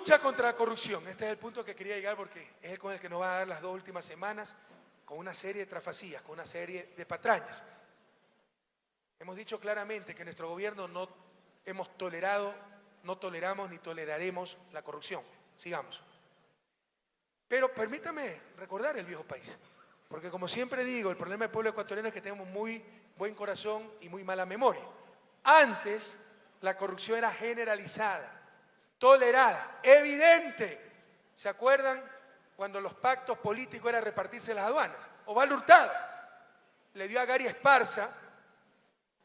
Lucha contra la corrupción. Este es el punto que quería llegar porque es el con el que nos va a dar las 2 últimas semanas, con una serie de trafacías, con una serie de patrañas. Hemos dicho claramente que nuestro gobierno no hemos tolerado, no toleramos ni toleraremos la corrupción. Sigamos. Pero permítame recordar el viejo país, porque como siempre digo, el problema del pueblo ecuatoriano es que tenemos muy buen corazón y muy mala memoria. Antes la corrupción era generalizada, tolerada, evidente. ¿Se acuerdan cuando los pactos políticos eran repartirse las aduanas? Osvaldo Hurtado le dio a Gary Esparza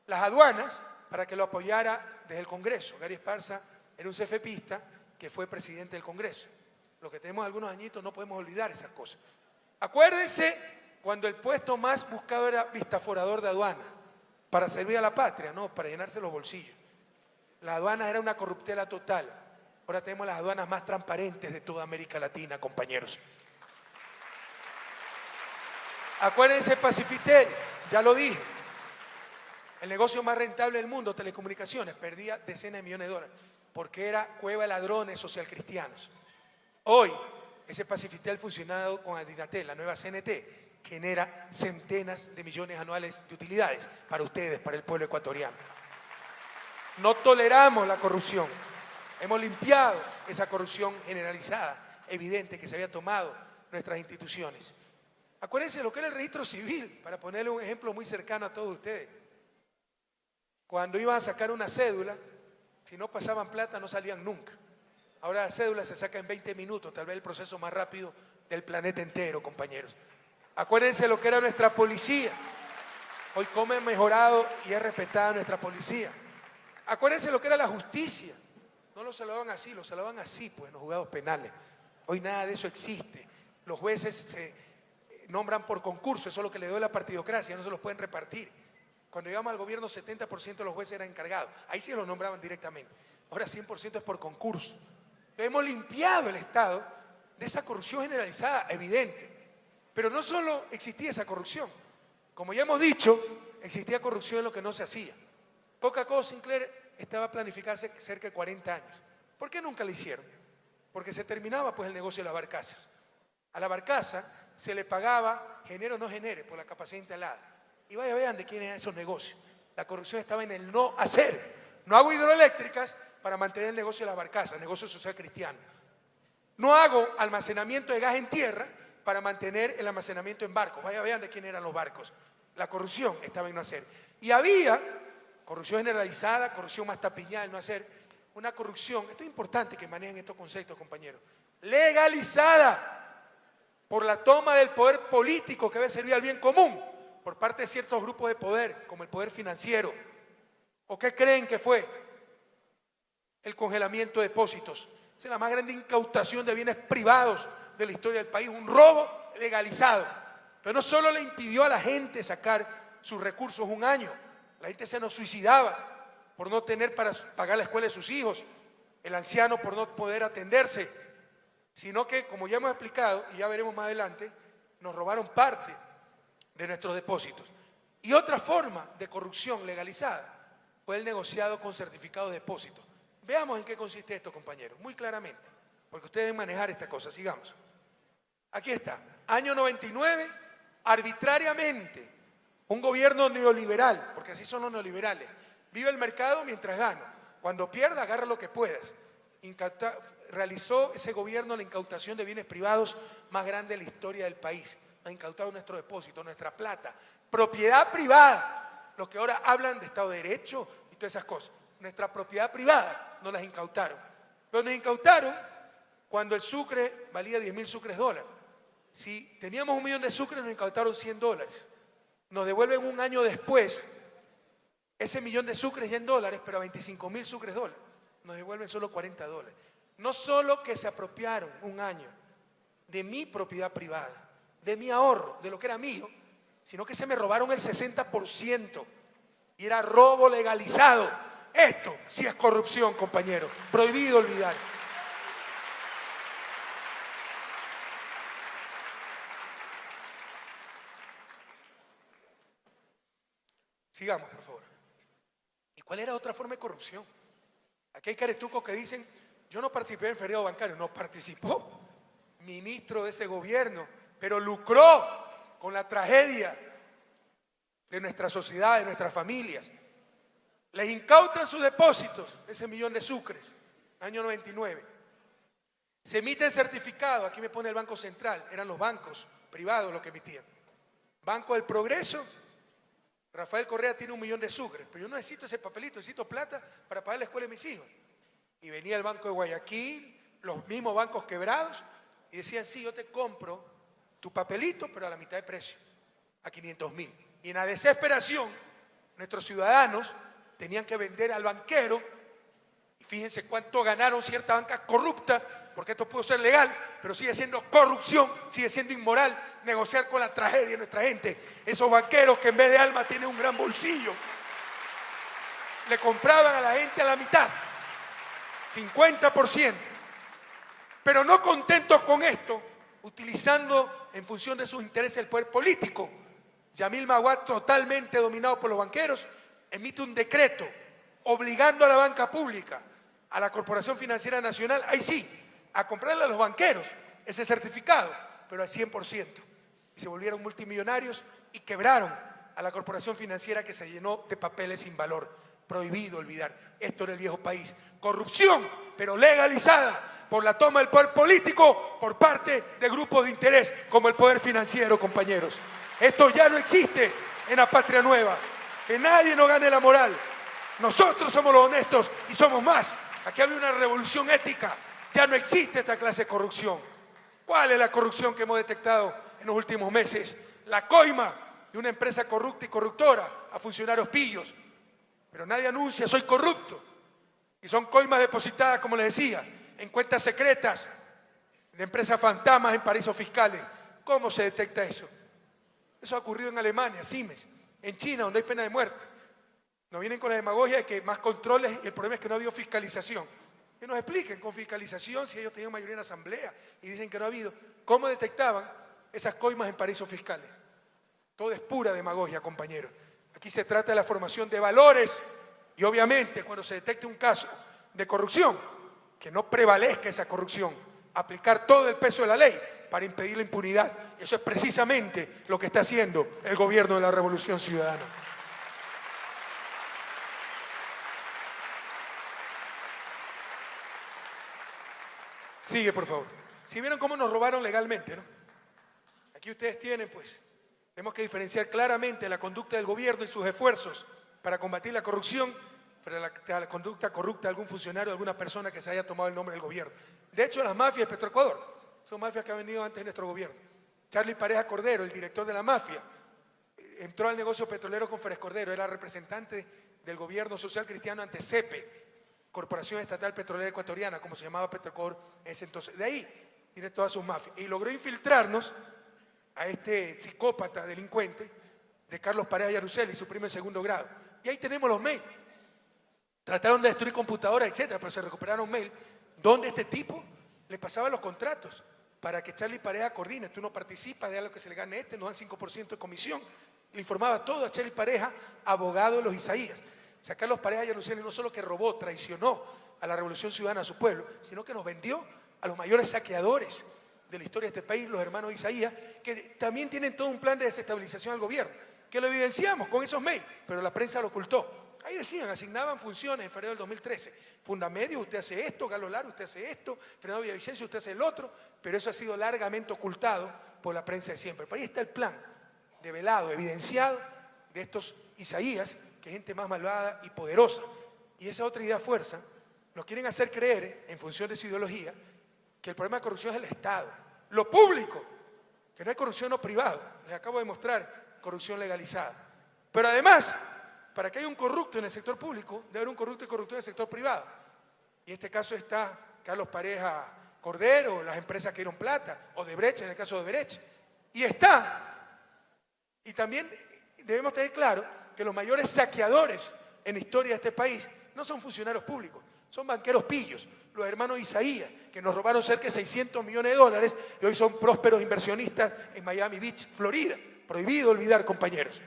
las aduanas para que lo apoyara desde el Congreso. Gary Esparza era un CFPista que fue presidente del Congreso. Los que tenemos algunos añitos no podemos olvidar esas cosas. Acuérdense cuando el puesto más buscado era vistaforador de aduana, para servir a la patria, no para llenarse los bolsillos. La aduana era una corruptela total. Ahora tenemos las aduanas más transparentes de toda América Latina, compañeros. Acuérdense Pacifitel, ya lo dije. El negocio más rentable del mundo, telecomunicaciones, perdía decenas de millones de dólares porque era cueva de ladrones socialcristianos. Hoy, ese Pacifitel funcionado con Adinatel, la nueva CNT, genera centenas de millones anuales de utilidades para ustedes, para el pueblo ecuatoriano. No toleramos la corrupción. Hemos limpiado esa corrupción generalizada, evidente, que se había tomado nuestras instituciones. Acuérdense lo que era el registro civil, para ponerle un ejemplo muy cercano a todos ustedes. Cuando iban a sacar una cédula, si no pasaban plata no salían nunca. Ahora la cédula se saca en 20 minutos, tal vez el proceso más rápido del planeta entero, compañeros. Acuérdense lo que era nuestra policía. Hoy cómo ha mejorado y es respetada nuestra policía. Acuérdense lo que era la justicia. No lo salvaban así, lo salvaban así, pues, en los juzgados penales. Hoy nada de eso existe. Los jueces se nombran por concurso, eso es lo que le dio la partidocracia, no se los pueden repartir. Cuando llegamos al gobierno, 70% de los jueces eran encargados. Ahí sí los nombraban directamente. Ahora 100% es por concurso. Hemos limpiado el Estado de esa corrupción generalizada, evidente. Pero no solo existía esa corrupción. Como ya hemos dicho, existía corrupción en lo que no se hacía. Coca-Cola Sinclair estaba planificada hace cerca de 40 años. ¿Por qué nunca la hicieron? Porque se terminaba pues el negocio de las barcazas. A la barcaza se le pagaba, genere o no genere, por la capacidad instalada. Y vaya, vean de quién eran esos negocios. La corrupción estaba en el no hacer. No hago hidroeléctricas para mantener el negocio de las barcazas, negocio social cristiano. No hago almacenamiento de gas en tierra para mantener el almacenamiento en barcos. Vaya, vean de quién eran los barcos. La corrupción estaba en no hacer. Y había corrupción generalizada, corrupción más tapiñada en no hacer. Una corrupción, esto es importante que manejen estos conceptos, compañeros, legalizada por la toma del poder político que debe servir al bien común por parte de ciertos grupos de poder, como el poder financiero. ¿O qué creen que fue? El congelamiento de depósitos. Esa es la más grande incautación de bienes privados de la historia del país, un robo legalizado. Pero no solo le impidió a la gente sacar sus recursos un año, la gente se nos suicidaba por no tener para pagar la escuela de sus hijos, el anciano por no poder atenderse, sino que, como ya hemos explicado, y ya veremos más adelante, nos robaron parte de nuestros depósitos. Y otra forma de corrupción legalizada fue el negociado con certificado de depósito. Veamos en qué consiste esto, compañeros, muy claramente, porque ustedes deben manejar esta cosa. Sigamos. Aquí está, año 99, arbitrariamente, un gobierno neoliberal, porque así son los neoliberales, vive el mercado mientras gana, cuando pierda agarra lo que puedas. Realizó ese gobierno la incautación de bienes privados más grande de la historia del país. Ha incautado nuestro depósito, nuestra plata, propiedad privada, los que ahora hablan de Estado de Derecho y todas esas cosas. Nuestra propiedad privada nos las incautaron, pero nos incautaron cuando el sucre valía 10.000 sucres dólares. Si teníamos 1 millón de sucres, nos incautaron $100. Nos devuelven un año después ese 1 millón de sucres ya en dólares, pero a 25.000 sucres dólares. Nos devuelven solo $40. No solo que se apropiaron un año de mi propiedad privada, de mi ahorro, de lo que era mío, sino que se me robaron el 60% y era robo legalizado. Esto sí es corrupción, compañeros. Prohibido olvidar. Sigamos, por favor. ¿Y cuál era otra forma de corrupción? Aquí hay caretucos que dicen Yo no participé en feriado bancario, no participó. Ministro de ese gobierno, pero lucró con la tragedia de nuestra sociedad, de nuestras familias. Les incautan sus depósitos, ese millón de sucres, año 99. Se emiten certificados, aquí me pone el Banco Central, eran los bancos privados los que emitían. Banco del Progreso, Rafael Correa tiene 1 millón de sucres, pero yo no necesito ese papelito, necesito plata para pagar la escuela de mis hijos. Y venía el Banco de Guayaquil, los mismos bancos quebrados, y decían, sí, yo te compro tu papelito, pero a la mitad de precio, a 500.000. Y en la desesperación, nuestros ciudadanos tenían que vender al banquero, y fíjense cuánto ganaron cierta banca corrupta, porque esto pudo ser legal, pero sigue siendo corrupción, sigue siendo inmoral negociar con la tragedia de nuestra gente. Esos banqueros que en vez de alma tienen un gran bolsillo, le compraban a la gente a la mitad, 50%. Pero no contentos con esto, utilizando en función de sus intereses el poder político, Yamil Maguad, totalmente dominado por los banqueros, emite un decreto obligando a la banca pública, a la Corporación Financiera Nacional, ahí sí, a comprarle a los banqueros ese certificado, pero al 100%. Y se volvieron multimillonarios y quebraron a la Corporación Financiera, que se llenó de papeles sin valor. Prohibido olvidar, esto era el viejo país. Corrupción, pero legalizada por la toma del poder político por parte de grupos de interés como el poder financiero, compañeros. Esto ya no existe en la patria nueva. Que nadie nos gane la moral. Nosotros somos los honestos y somos más. Aquí había una revolución ética. Ya no existe esta clase de corrupción. ¿Cuál es la corrupción que hemos detectado en los últimos meses? La coima de una empresa corrupta y corruptora a funcionarios pillos. Pero nadie anuncia, soy corrupto. Y son coimas depositadas, como les decía, en cuentas secretas de empresas fantasmas en paraísos fiscales. ¿Cómo se detecta eso? Eso ha ocurrido en Alemania, Siemens, en China, donde hay pena de muerte. Nos vienen con la demagogia de que más controles y el problema es que no ha habido fiscalización. Que nos expliquen con fiscalización si ellos tenían mayoría en la asamblea y dicen que no ha habido. ¿Cómo detectaban esas coimas en paraísos fiscales? Todo es pura demagogia, compañeros. Aquí se trata de la formación de valores y obviamente cuando se detecte un caso de corrupción, que no prevalezca esa corrupción, aplicar todo el peso de la ley para impedir la impunidad. Y eso es precisamente lo que está haciendo el gobierno de la Revolución Ciudadana. Sigue, por favor. Si vieron cómo nos robaron legalmente, ¿no? Aquí ustedes tienen, pues, tenemos que diferenciar claramente la conducta del gobierno y sus esfuerzos para combatir la corrupción frente a la conducta corrupta de algún funcionario, de alguna persona que se haya tomado el nombre del gobierno. De hecho, las mafias de Petroecuador son mafias que han venido antes de nuestro gobierno. Charlie Pareja Cordero, el director de la mafia, entró al negocio petrolero con Férez Cordero, era representante del gobierno social cristiano ante CEPE, Corporación Estatal Petrolera Ecuatoriana, como se llamaba Petroecuador en ese entonces. De ahí tiene todas sus mafias. Y logró infiltrarnos a este psicópata delincuente de Carlos Pareja Yaruzeli, su primo en 2º grado. Y ahí tenemos los mails. Trataron de destruir computadoras, etcétera, pero se recuperaron mails donde este tipo le pasaba los contratos para que Charlie Pareja coordine. Tú no participas de algo que se le gane nos dan 5% de comisión. Le informaba todo a Charlie Pareja, abogado de los Isaías. O sea, Carlos Pareja Yaruzeli no solo que robó, traicionó a la Revolución Ciudadana, a su pueblo, sino que nos vendió a los mayores saqueadores de la historia de este país, los hermanos Isaías, que también tienen todo un plan de desestabilización al gobierno, que lo evidenciamos con esos mails, pero la prensa lo ocultó. Ahí decían, asignaban funciones en febrero del 2013. Fundamedio, usted hace esto, Galo Lara, usted hace esto, Fernando Villavicencio, usted hace el otro, pero eso ha sido largamente ocultado por la prensa de siempre. Pero ahí está el plan develado, evidenciado de estos Isaías, que es gente más malvada y poderosa. Y esa otra idea fuerza, nos quieren hacer creer, en función de su ideología, que el problema de corrupción es el Estado, lo público, que no hay corrupción no privado. Les acabo de mostrar corrupción legalizada. Pero además, para que haya un corrupto en el sector público, debe haber un corrupto y corrupto en el sector privado. Y en este caso está Carlos Pareja Cordero, las empresas que dieron plata, Odebrecht, en el caso de Odebrecht. Y también debemos tener claro que los mayores saqueadores en la historia de este país no son funcionarios públicos, son banqueros pillos, los hermanos Isaías, que nos robaron cerca de $600 millones y hoy son prósperos inversionistas en Miami Beach, Florida. Prohibido olvidar, compañeros.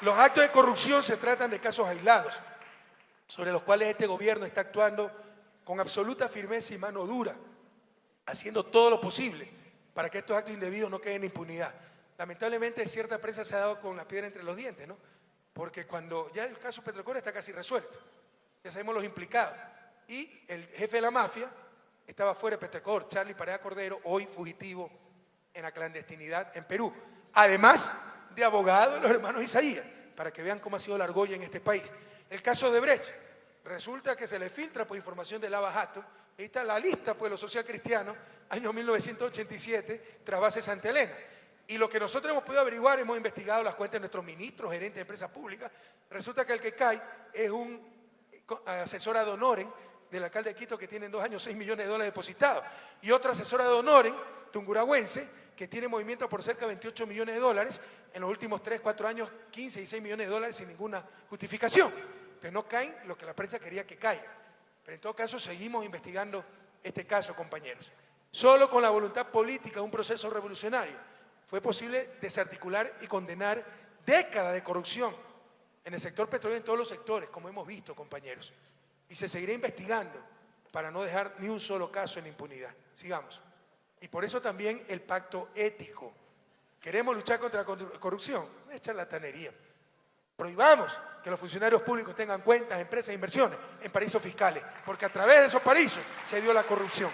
Los actos de corrupción se tratan de casos aislados, sobre los cuales este gobierno está actuando con absoluta firmeza y mano dura, haciendo todo lo posible para que estos actos indebidos no queden en impunidad. Lamentablemente, cierta prensa se ha dado con la piedra entre los dientes, ¿no? Porque cuando ya el caso Petrocor está casi resuelto, ya sabemos los implicados, y el jefe de la mafia estaba fuera de Petrocor, Charlie Pareja Cordero, hoy fugitivo en la clandestinidad en Perú, además de abogado de los hermanos Isaías, para que vean cómo ha sido la argolla en este país. El caso de Brecht, resulta que se le filtra por información de Lava Jato, ahí está la lista pues, de los socialcristianos, año 1987, tras base Santa Elena. Y lo que nosotros hemos podido averiguar, hemos investigado las cuentas de nuestros ministros, gerentes de empresas públicas, resulta que el que cae es un asesor ad honorem del alcalde de Quito que tiene en 2 años $6 millones depositados, y otra asesora ad honorem, tunguragüense, que tiene movimiento por cerca de 28 millones de dólares, en los últimos 3, 4 años 15 y 6 millones de dólares sin ninguna justificación. Entonces no caen lo que la prensa quería que caigan. Pero en todo caso seguimos investigando este caso, compañeros. Solo con la voluntad política de un proceso revolucionario fue posible desarticular y condenar décadas de corrupción en el sector petrolero y en todos los sectores, como hemos visto, compañeros. Y se seguirá investigando para no dejar ni un solo caso en la impunidad. Sigamos. Y por eso también el pacto ético. ¿Queremos luchar contra la corrupción? No es charlatanería. Prohibamos que los funcionarios públicos tengan cuentas, empresas e inversiones en paraísos fiscales, porque a través de esos paraísos se dio la corrupción.